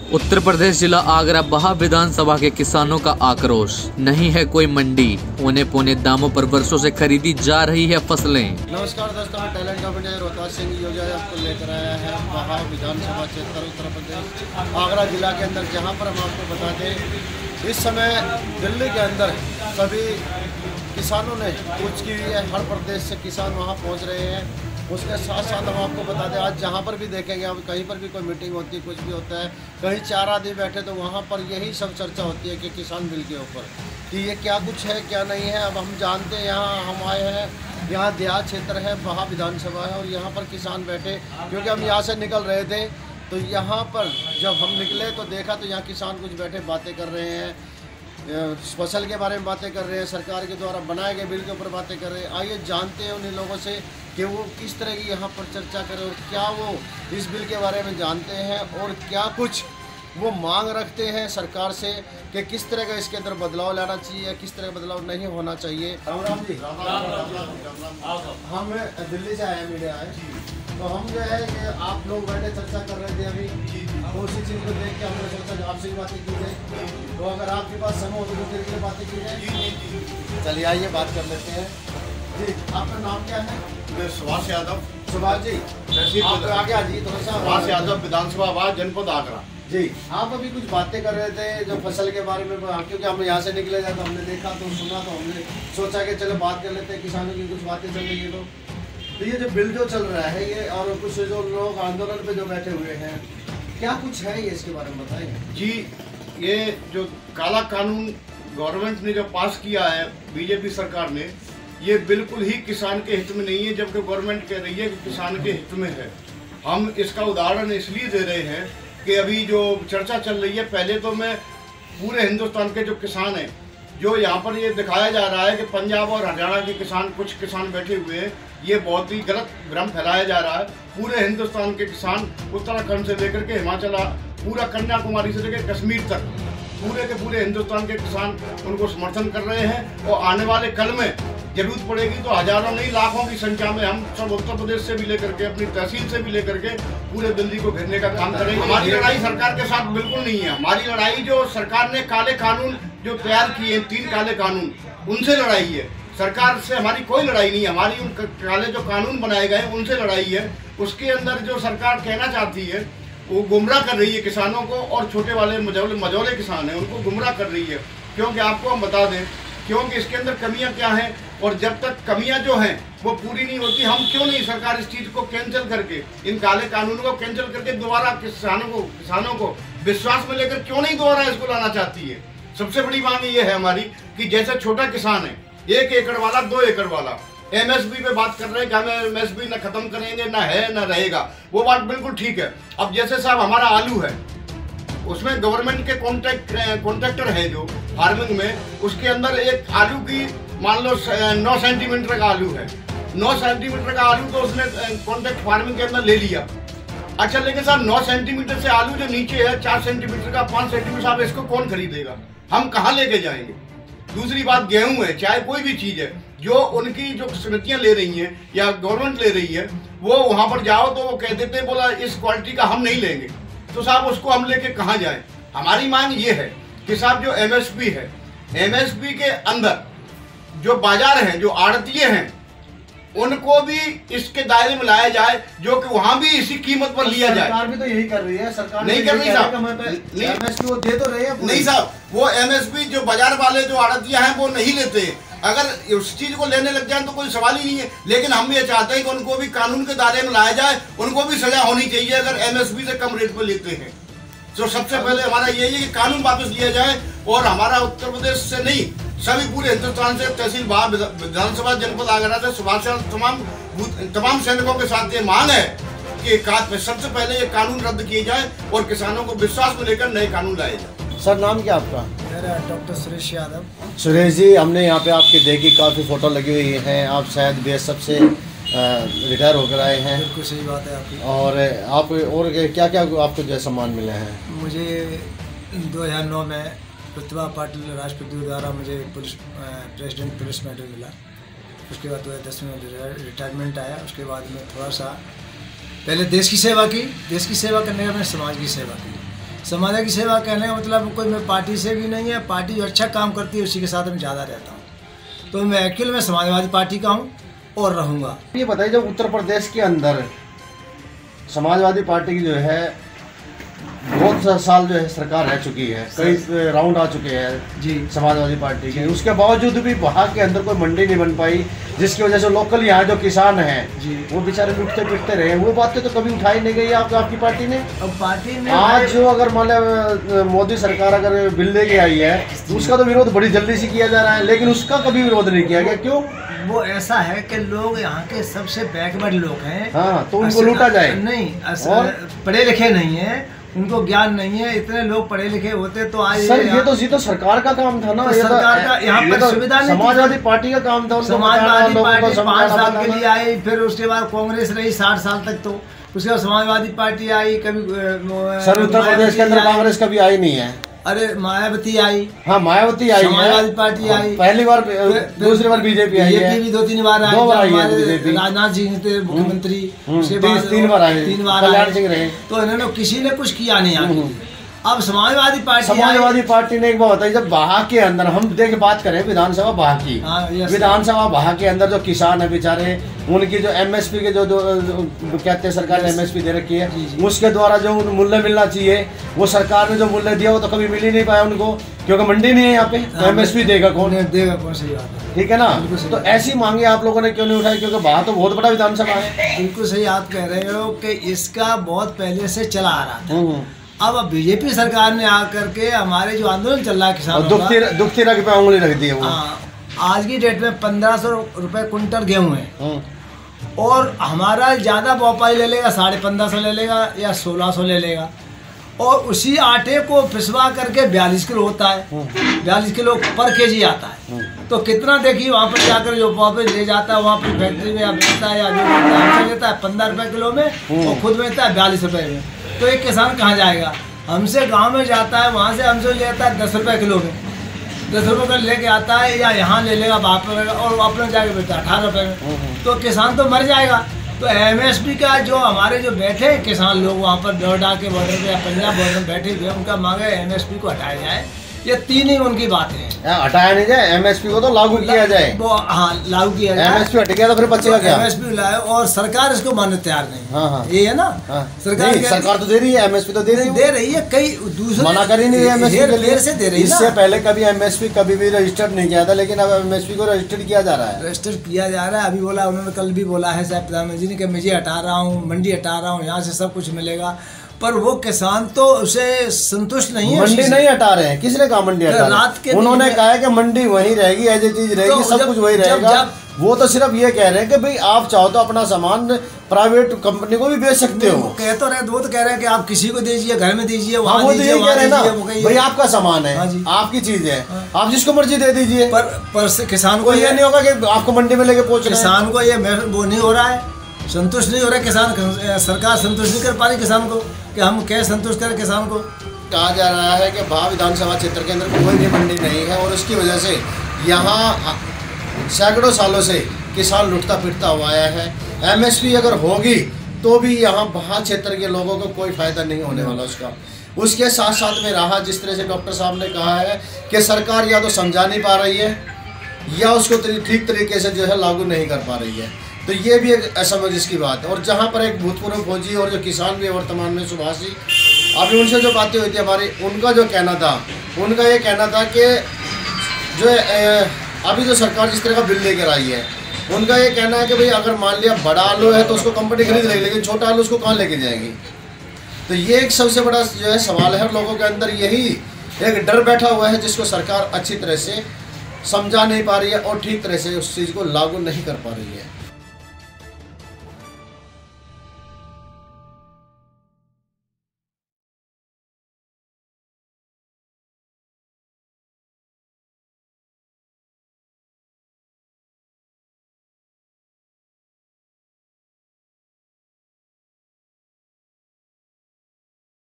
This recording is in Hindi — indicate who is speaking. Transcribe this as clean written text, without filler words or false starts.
Speaker 1: उत्तर प्रदेश जिला आगरा बहा विधानसभा के किसानों का आक्रोश। नहीं है कोई मंडी, औने पौने दामों पर वर्षों से खरीदी जा रही है फसलें।
Speaker 2: नमस्कार दोस्तों, मैं टैलेंट का मैनेजर रोहताज सिंह योजना आपको लेकर आया है बहा विधानसभा क्षेत्र उत्तर प्रदेश आगरा जिला के अंदर, जहां पर हम आपको बता दें इस समय दिल्ली के अंदर सभी किसानों ने कूच की हुई है। हर प्रदेश से किसान वहां पहुंच रहे हैं। उसके साथ साथ हम आपको बता दें, आज जहाँ पर भी देखेंगे हम, कहीं पर भी कोई मीटिंग होती है, कुछ भी होता है, कहीं 4 आदमी बैठे तो वहाँ पर यही सब चर्चा होती है कि किसान बिल के ऊपर कि ये क्या कुछ है क्या नहीं है। अब हम जानते हैं, यहाँ हम आए हैं, यहाँ देहात क्षेत्र है, बहा विधानसभा है और यहाँ पर किसान बैठे, क्योंकि हम यहाँ से निकल रहे थे तो यहाँ पर जब हम निकले तो देखा तो यहाँ किसान कुछ बैठे बातें कर रहे हैं, फसल के बारे में बातें कर रहे हैं, सरकार के द्वारा बनाए गए बिल के ऊपर बातें कर रहे हैं। आइए जानते हैं उन्हीं लोगों से कि वो किस तरह की यहाँ पर चर्चा करें और क्या वो इस बिल के बारे में जानते हैं और क्या कुछ वो मांग रखते हैं सरकार से कि किस तरह का इसके अंदर बदलाव लाना चाहिए, किस तरह का बदलाव नहीं होना चाहिए। राम राम जी। हम दिल्ली से आए, मीडिया आए, तो हम जो है कि आप लोग बैठे चर्चा कर रहे थे अभी, तो उसी चीज़ को देख के हमने सोचा आपसे बातें की जाए। तो अगर आपके पास समय हो तो देर के लिए बातें की जाए। चलिए आइए बात कर लेते हैं जी। आपका नाम क्या है?
Speaker 3: मैं सुभाष यादव।
Speaker 2: सुभाष जी आप आगे आ जाइए थोड़ा सा।
Speaker 3: सुभाष यादव, विधानसभा आवास, जनपद आगरा
Speaker 2: जी। आप अभी कुछ बातें कर रहे थे जो फसल के बारे में, क्योंकि हम यहाँ से निकले जाए तो हमने देखा तो सुना तो हमने सोचा कि चलो बात कर लेते हैं, किसानों की कुछ बातें चल रही है। तो ये जो बिल जो चल रहा है ये, और कुछ जो लोग आंदोलन पे जो बैठे हुए हैं, क्या कुछ है ये, इसके बारे में बताएंगे
Speaker 3: जी। ये जो काला कानून गवर्नमेंट ने जो पास किया है बीजेपी सरकार ने, ये बिल्कुल ही किसान के हित में नहीं है, जबकि गवर्नमेंट कह रही है कि किसान के हित में है। हम इसका उदाहरण इसलिए दे रहे हैं कि अभी जो चर्चा चल रही है, पहले तो मैं पूरे हिंदुस्तान के जो किसान हैं, जो यहाँ पर ये दिखाया जा रहा है कि पंजाब और हरियाणा के किसान, कुछ किसान बैठे हुए हैं, ये बहुत ही गलत भ्रम फैलाया जा रहा है। पूरे हिंदुस्तान के किसान, उत्तराखंड से लेकर के हिमाचल, पूरा कन्याकुमारी से लेकर कश्मीर तक, पूरे के पूरे हिंदुस्तान के किसान उनको समर्थन कर रहे हैं। और आने वाले कल में जरूरत पड़ेगी तो हजारों नहीं लाखों की संख्या में हम सब उत्तर प्रदेश से भी लेकर के, अपनी तहसील से भी लेकर के पूरे दिल्ली को घेरने का काम करेंगे। हमारी लड़ाई सरकार के साथ बिल्कुल नहीं है। हमारी लड़ाई जो सरकार ने काले कानून जो तैयार किए, 3 काले कानून, उनसे लड़ाई है। सरकार से हमारी कोई लड़ाई नहीं है। हमारी उन काले जो कानून बनाए गए उनसे लड़ाई है। उसके अंदर जो सरकार कहना चाहती है वो गुमराह कर रही है किसानों को, और छोटे वाले मझौले किसान हैं उनको गुमराह कर रही है। क्योंकि आपको हम बता दें, क्योंकि इसके अंदर कमियां क्या हैं, और जब तक कमियां जो हैं वो पूरी नहीं होती, हम क्यों नहीं सरकार इस चीज़ को कैंसिल करके, इन काले कानूनों को कैंसिल करके दोबारा किसानों को विश्वास में लेकर क्यों नहीं दोबारा इसको लाना चाहती है। सबसे बड़ी मांग ये है हमारी कि जैसे छोटा किसान है, 1 एकड़ वाला, 2 एकड़ वाला, एमएसपी पे बात कर रहे हैं कि हम एमएसपी न खत्म करेंगे, ना है ना रहेगा, वो बात बिल्कुल ठीक है। अब जैसे साहब हमारा आलू है, उसमें गवर्नमेंट के कॉन्ट्रैक्टर है जो फार्मिंग में, उसके अंदर एक आलू की मान लो 9 सेंटीमीटर का आलू है, 9 सेंटीमीटर का आलू तो उसने कॉन्ट्रैक्ट फार्मिंग के अंदर ले लिया। अच्छा, लेकिन साहब 9 सेंटीमीटर से आलू जो नीचे है 4 सेंटीमीटर का, 5 सेंटीमीटर, साहब इसको कौन खरीदेगा, हम कहाँ लेके जाएंगे। दूसरी बात, गेहूं है, चाहे कोई भी चीज है, जो उनकी जो समितियां ले रही हैं या गवर्नमेंट ले रही है, वो वहां पर जाओ तो वो कह देते हैं, बोला इस क्वालिटी का हम नहीं लेंगे, तो साहब उसको हम लेके कहाँ जाएं। हमारी मांग ये है कि साहब जो एमएसपी है, एमएसपी के अंदर जो बाजार हैं, जो आड़तीय हैं, उनको भी इसके दायरे में लाया जाए, जो कि वहां भी इसी कीमत पर लिया जाए।
Speaker 2: सरकार भी तो यही कर रही है। सरकार
Speaker 3: नहीं कर रही साहब,
Speaker 2: एमएसपी वो दे तो रही है।
Speaker 3: नहीं साहब, वो एमएसपी जो बाजार वाले जो आड़तिया हैं वो नहीं लेते। अगर उस चीज को लेने लग जाए तो कोई सवाल ही नहीं है। लेकिन हम ये चाहते हैं कि उनको भी कानून के दायरे में लाया जाए, उनको भी सजा होनी चाहिए अगर एमएसपी से कम रेट पर लेते हैं। तो सबसे पहले हमारा यही है कि कानून वापस लिया जाए, और हमारा उत्तर प्रदेश से नहीं, सभी पूरे हिंदुस्तान से, तहसील बहा विधानसभा, जनपद आगरा से, सुभाष तमाम सैनिकों के साथ ये मांग है कि सबसे पहले ये कानून रद्द किए जाए और किसानों को विश्वास में लेकर नए कानून लाए जाए।
Speaker 2: सर, नाम क्या आपका?
Speaker 4: मेरा डॉक्टर सुरेश यादव।
Speaker 2: सुरेश जी, हमने यहाँ पे आपकी देखी, काफ़ी फोटो लगी हुई हैं, आप शायद बीएसएफ से रिटायर होकर आए हैं।
Speaker 4: बिल्कुल सही बात है आपकी।
Speaker 2: और आप और क्या क्या आपको जो सम्मान मिले हैं?
Speaker 4: मुझे 2009 में प्रतिभा पाटिल राष्ट्रपति द्वारा मुझे प्रेसिडेंट पुलिस मेडल मिला। उसके बाद 2010 में रिटायरमेंट आया। उसके बाद में थोड़ा सा पहले देश की सेवा की, देश की सेवा करने के बाद समाज की सेवा की। समाज की सेवा कहने का मतलब कोई मैं पार्टी से भी नहीं है, पार्टी जो अच्छा काम करती है उसी के साथ मैं ज़्यादा रहता हूँ। तो मैं एक्चुअल में समाजवादी पार्टी का हूँ और रहूँगा।
Speaker 2: ये बताइए, जब उत्तर प्रदेश के अंदर समाजवादी पार्टी की जो है बहुत साल जो है सरकार रह चुकी है, कई राउंड आ चुके हैं
Speaker 4: जी
Speaker 2: समाजवादी पार्टी के, उसके बावजूद भी वहाँ के अंदर कोई मंडी नहीं बन पाई, जिसकी वजह से लोकल यहाँ जो किसान हैं वो बेचारे लुटते पिटते रहे। वो बातें तो कभी उठाई नहीं गई आपकी पार्टी ने।
Speaker 4: अब पार्टी ने
Speaker 2: आज जो अगर मान लिया मोदी सरकार अगर बिल लेके आई है तो उसका तो विरोध बड़ी जल्दी से किया जा रहा है, लेकिन उसका कभी विरोध नहीं किया गया। क्यों?
Speaker 4: वो ऐसा है कि लोग यहाँ के सबसे बैकवर्ड लोग हैं।
Speaker 2: हाँ, तो उनको लूटा जाए
Speaker 4: नहीं, पढ़े लिखे नहीं है, उनको ज्ञान नहीं है। इतने लोग पढ़े लिखे होते तो आज
Speaker 2: सर ये तो सरकार का काम था ना,
Speaker 4: तो सरकार का यहाँ पर सुविधा नहीं,
Speaker 2: समाजवादी पार्टी का काम था।
Speaker 4: समाजवादी पार्टी 5 साल के लिए आई, फिर उसके बाद कांग्रेस रही 60 साल तक, तो उसके बाद समाजवादी पार्टी आई। कभी
Speaker 2: सर उत्तर प्रदेश के अंदर कांग्रेस कभी आई नहीं है।
Speaker 4: अरे मायावती आई।
Speaker 2: हाँ, मायावती आई,
Speaker 4: समाजवादी पार्टी आई
Speaker 2: पहली बार, दूसरी बार बीजेपी आई है,
Speaker 4: भी 2-3 बार आई।
Speaker 2: 2 बार आई है बीजेपी।
Speaker 4: राजनाथ जी थे मुख्यमंत्री, उसके बाद
Speaker 2: 3 बार आए,
Speaker 4: 3 बार
Speaker 2: कल्याण सिंह रहे।
Speaker 4: तो इन्होंने किसी ने कुछ किया नहीं आगे। अब समाजवादी पार्टी
Speaker 2: ने एक बात बताई, जब बाहा के अंदर हम देख बात करें विधानसभा बाहा की, विधानसभा बाहा के अंदर जो किसान है बेचारे, उनकी जो एमएसपी के जो कहते हैं सरकार ने एमएसपी दे रखी है, उसके द्वारा जो मूल्य मिलना चाहिए वो सरकार ने जो मूल्य दिया वो तो कभी मिल ही नहीं पाया उनको, क्योंकि मंडी नहीं है यहाँ पे। तो एमएसपी देगा कौन?
Speaker 4: सही बात है,
Speaker 2: ठीक है ना। तो ऐसी मांगे आप लोगों ने क्यों नहीं उठाई? क्योंकि बाहा तो बहुत बड़ा विधानसभा है।
Speaker 4: बिल्कुल सही आप कह रहे हो कि इसका बहुत पहले से चला आ रहा था। अब बीजेपी सरकार ने आकर के हमारे जो आंदोलन चल रहा है किसानों का,
Speaker 2: दुखती रख पे उंगली रख दी है वो।
Speaker 4: आज की डेट में 1500 रुपए कुंटल गेहूँ है और हमारा ज़्यादा व्यापारी ले लेगा 1550 ले लेगा या 1600 ले लेगा, और उसी आटे को पिसवा करके 42 किलो होता है, 42 किलो पर केजी आता है। तो कितना देखिए वहाँ पर जाकर जो वापस ले जाता है वहाँ पर फैक्ट्री में या बेचता है या जो हमसे लेता है 15 रुपये किलो में और खुद बेचता है 42 रुपये में। तो एक किसान कहाँ जाएगा? हमसे गांव में जाता है, वहाँ से हमसे लेता है 10 रुपये किलो में, 10 रुपये का लेके आता है, या यहाँ ले लेगा बाप और वापस जाके बेचता है 18 रुपये में। तो किसान तो मर जाएगा। तो एमएसपी का जो हमारे जो बैठे किसान लोग वहाँ पर डोडा के बॉर्डर पे या पंजाब बॉर्डर में बैठे हुए, उनका मांगे एमएसपी को हटाया जाए। ये 3 ही उनकी बातें हैं।
Speaker 2: हटाया नहीं जाए, एमएसपी को तो लागू किया जाए।
Speaker 4: वो हाँ लागू किया जाए।
Speaker 2: एमएसपी हट गया तो फिर बचेगा क्या?
Speaker 4: एमएसपी लाए और सरकार इसको मानने तैयार नहीं।
Speaker 2: हाँ।
Speaker 4: ये है ना।
Speaker 2: सरकार तो दे रही है, एमएसपी तो दे रही है।
Speaker 4: कई दूसरे
Speaker 2: मना कर ही नहीं है एमएसपी
Speaker 4: देर से दे रही है।
Speaker 2: इससे पहले कभी एमएसपी कभी भी रजिस्टर्ड नहीं किया था, लेकिन अब एमएसपी को रजिस्टर्ड किया जा रहा है।
Speaker 4: रजिस्टर किया जा रहा है। अभी बोला उन्होंने, कल भी बोला है साहब प्रधानमंत्री ने कि मैं ये हटा रहा हूँ, मंडी हटा रहा हूँ, यहाँ से सब कुछ मिलेगा। पर वो किसान तो उसे संतुष्ट नहीं है।
Speaker 2: मंडी नहीं हटा रहे हैं। किसने कहा मंडी हटा रहे हैं? उन्होंने कहा है कि मंडी वही रहेगी, एज ए चीज रहेगी, सब कुछ वही रहेगा। वो तो सिर्फ ये कह रहे हैं कि भाई आप चाहो तो अपना सामान प्राइवेट कंपनी को भी बेच सकते हो।
Speaker 4: कह तो रहे, वो तो कह रहे हैं कि आप किसी को दीजिए, घर में दीजिए,
Speaker 2: वहाँ वो दीजिए, कह रहे हैं ना भाई आपका सामान है, आपकी चीज है, आप जिसको मर्जी दे दीजिए।
Speaker 4: पर किसान को
Speaker 2: ये नहीं होगा कि आपको मंडी में लेके पहुंच।
Speaker 4: किसान को ये वो नहीं हो रहा है, संतुष्ट नहीं हो रहा है किसान। सरकार संतुष्ट नहीं कर पा रही किसान को कि हम कैसे संतुष्ट करें किसान को।
Speaker 2: कहा जा रहा है कि बाहा विधानसभा क्षेत्र के अंदर कोई भी मंडी नहीं है और उसकी वजह से यहाँ सैकड़ों सालों से किसान लुटता पिटता हुआ आया है। एमएसपी अगर होगी तो भी यहाँ बाहा क्षेत्र के लोगों को कोई फायदा नहीं होने वाला उसका। उसके साथ साथ में रहा, जिस तरह से डॉक्टर साहब ने कहा है कि सरकार या तो समझा नहीं पा रही है या उसको ठीक तरीके से जो है लागू नहीं कर पा रही है। तो ये भी एक असमंजस की बात है। और जहाँ पर एक भूतपूर्व फौजी और जो किसान भी है वर्तमान में सुभाषी, अभी उनसे जो बातें हुई थी हमारी, उनका जो कहना था, उनका ये कहना था कि जो अभी जो सरकार जिस तरह का बिल लेकर आई है, उनका ये कहना है कि भाई अगर मान लिया बड़ा आलू है तो उसको कंपनी खरीद लेगी, लेकिन छोटा आलू उसको कहाँ लेके जाएंगी। तो ये एक सबसे बड़ा जो है सवाल है, लोगों के अंदर यही एक डर बैठा हुआ है जिसको सरकार अच्छी तरह से समझा नहीं पा रही है और ठीक तरह से उस चीज़ को लागू नहीं कर पा रही है।